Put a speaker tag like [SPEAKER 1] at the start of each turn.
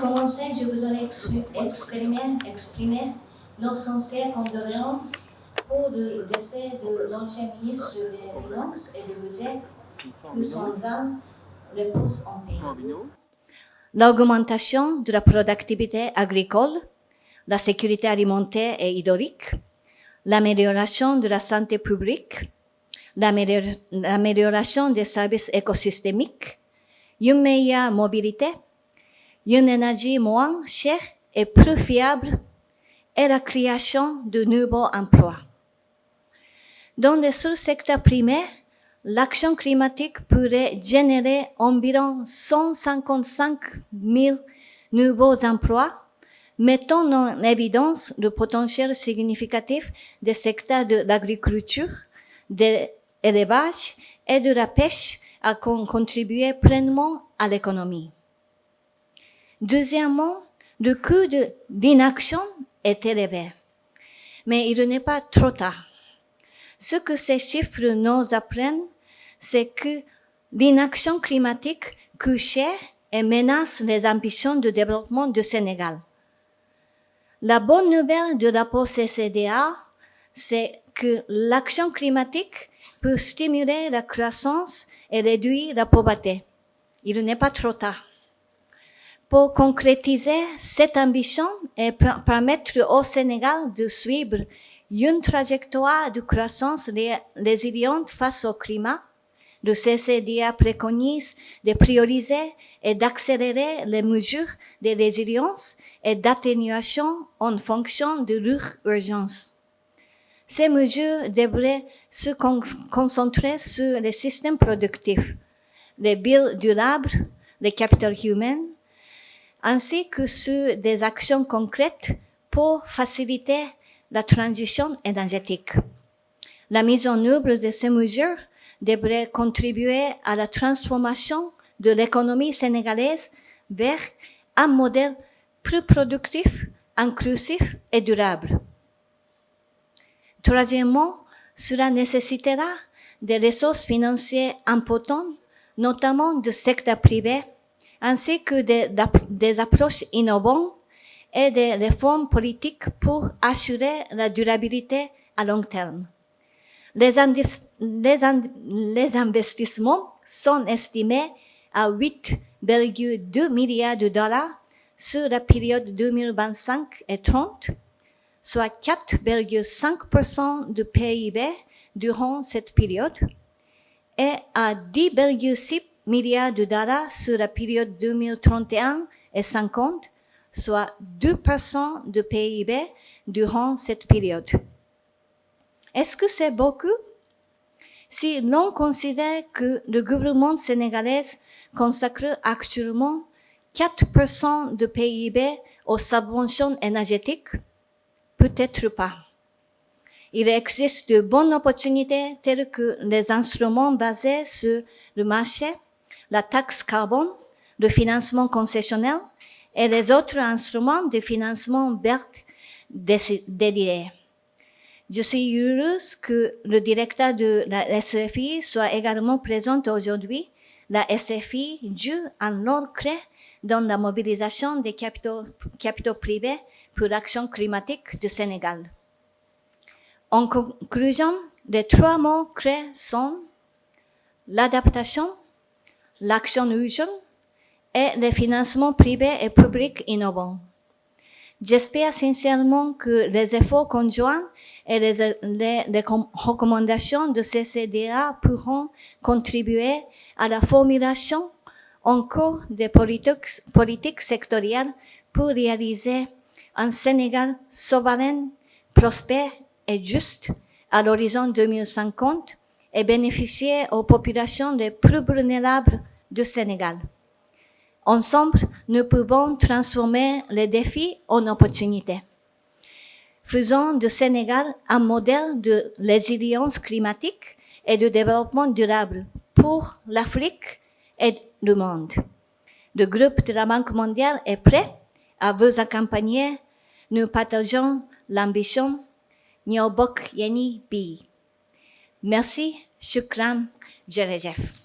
[SPEAKER 1] commencer, je voudrais exprimer nos sincères condoléances pour le décès de l'ancien ministre des Finances et du Budget, que son âme repose en paix. L'augmentation de la productivité agricole, la sécurité alimentaire et hydraulique, l'amélioration de la santé publique, l'amélioration des services écosystémiques, une meilleure mobilité, une énergie moins chère et plus fiable, et la création de nouveaux emplois. Dans le sous-secteur primaire, l'action climatique pourrait générer environ 155 000 nouveaux emplois, mettant en évidence le potentiel significatif des secteurs de l'agriculture, de l'élevage et de la pêche à contribuer pleinement à l'économie. Deuxièmement, le coût de l'inaction est élevé, mais il n'est pas trop tard. Ce que ces chiffres nous apprennent, c'est que l'inaction climatique coûte cher et menace les ambitions de développement du Sénégal. La bonne nouvelle de rapport CCDA, c'est que l'action climatique peut stimuler la croissance et réduire la pauvreté. Il n'est pas trop tard. Pour concrétiser cette ambition et permettre au Sénégal de suivre une trajectoire de croissance résiliente face au climat, le CCDA préconise de prioriser et d'accélérer les mesures de résilience et d'atténuation en fonction de leur urgence. Ces mesures devraient se concentrer sur les systèmes productifs, les villes durables, le capital humain, ainsi que sur des actions concrètes pour faciliter la transition énergétique. La mise en œuvre de ces mesures devrait contribuer à la transformation de l'économie sénégalaise vers un modèle plus productif, inclusif et durable. Troisièmement, cela nécessitera des ressources financières importantes, notamment du secteur privé, ainsi que des approches innovantes et des réformes politiques pour assurer la durabilité à long terme. Les investissements sont estimés à 8,2 milliards de dollars sur la période 2025 et 30, soit 4,5% du PIB durant cette période, et à 10,6 milliards de dollars sur la période 2031 et 50, soit 2% du PIB durant cette période. Est-ce que c'est beaucoup? Si l'on considère que le gouvernement sénégalais consacre actuellement 4% de PIB aux subventions énergétiques, peut-être pas. Il existe de bonnes opportunités telles que les instruments basés sur le marché, la taxe carbone, le financement concessionnel et les autres instruments de financement vert dédiés. Je suis heureuse que le directeur de la SFI soit également présent aujourd'hui. La SFI joue un rôle clé dans la mobilisation des capitaux privés pour l'action climatique du Sénégal. En conclusion, les trois mots clés sont l'adaptation, l'action urgente et le financement privé et public innovant. J'espère sincèrement que les efforts conjoints et les recommandations de CCDA pourront contribuer à la formulation en cours des politiques sectorielles pour réaliser un Sénégal souverain, prospère et juste à l'horizon 2050 et bénéficier aux populations les plus vulnérables du Sénégal. Ensemble, nous pouvons transformer les défis en opportunités. Faisons du Sénégal un modèle de résilience climatique et de développement durable pour l'Afrique et le monde. Le groupe de la Banque mondiale est prêt à vous accompagner. Nous partageons l'ambition ñoo bokk yeni bi. Merci, shukran, jërëjëf.